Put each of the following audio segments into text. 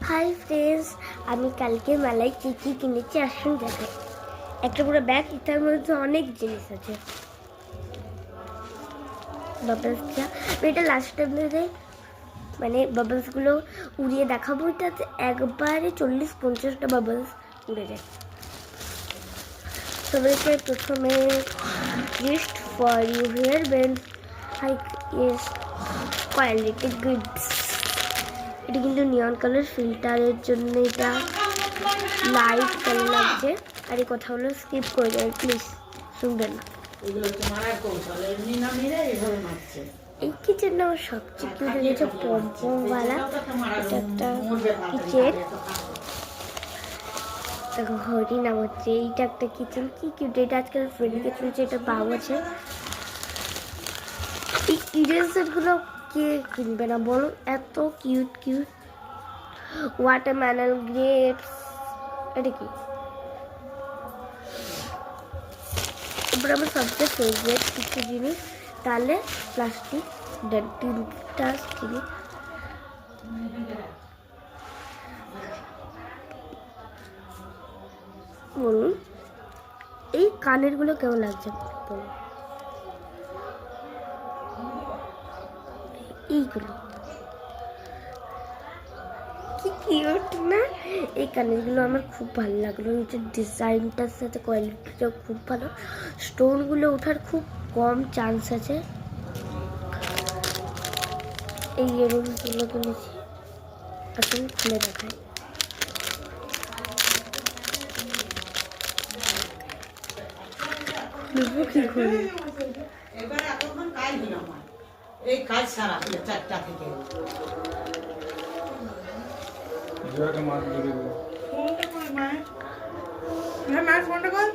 Hi friends, আমি কালকে মেলায় কী কী কিনেছি আসুন দেখাই। একটা পুরো ব্যাগ, এটার মধ্যে অনেক জিনিস আছে। বাবলসটা এটা লাস্ট টাইমে মানে বাবলসগুলো উড়িয়ে দেখাবো। এটাতে একবারে 40-50টা বাবলস উড়ে যায়। সবাইকে প্রথমে gift for you hair band like is quality goods. এটা কিন্তু নিয়ন কালার, ফিল্টারের জন্য এটা লাইট কালার লাগছে। আর এই কথাগুলো স্কিপ করে দেয় প্লিজ, শুনবেন না। এই কিচেনটা আমার সবচেয়ে কিউট লেগেছে, পমপমওয়ালা। এটা একটা কিচেন, দেখো হরি নাম হচ্ছে। এইটা একটা কিচেন, কি কিউট। এটা আজকাল ফ্রেন্ডকে চলছে, এটা পাও আছে। এই ইরেজারগুলো কে কিনবে না বলো, এত কিউট কিউট। ওয়াটারমেলন, গ্রেপস, এটা কি? এবার আমার সবচেয়ে ফেভারিট কিছু জিনিস, তাহলে প্লাস্টিক তিনটা জিনিস। বলুন এই কানের গুলো কেমন লাগছে বলুন। এইগুলো কি কিউট না? এই কানেরগুলো আমার খুব ভালো লাগলো। এটা ডিজাইনটার সাথে কোয়ালিটিটাও খুব ভালো। স্টোনগুলো ওঠার খুব কম চান্স আছে। এই ইয়াররিংসগুলো কিনেছি, এখন খুলে দেখাই। খুলবো কি খুলবো? এই কাজ সারা 4টা থেকে জোয়াটা মাছ ধরে গেল। ফোনটা কই মা? হ্যাঁ মা, ফোনটা কই?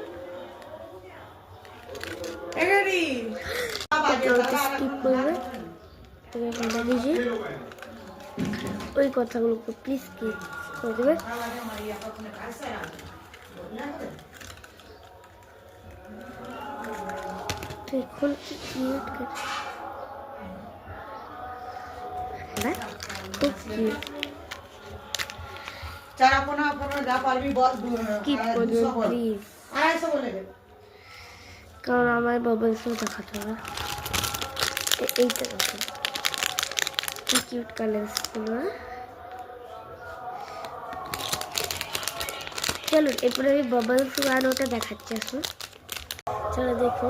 এগারি স্কিপ করবে, ওই কথাগুলো প্লিজ স্কিপ করে দেবে। এখন কি কিউট না, খুব কিউট। চারা পোনা যা পারবি বল। স্কিপ করে দেবে প্লিজ, 250 বলে দে। কারণ আমার বাবলসও দেখাতে হবে। এইটা দেখো কি কিউট কালারসগুলো। চলো এরপরে আমি বাবলস আর ওটা দেখাচ্ছি। আসুন চলো দেখো।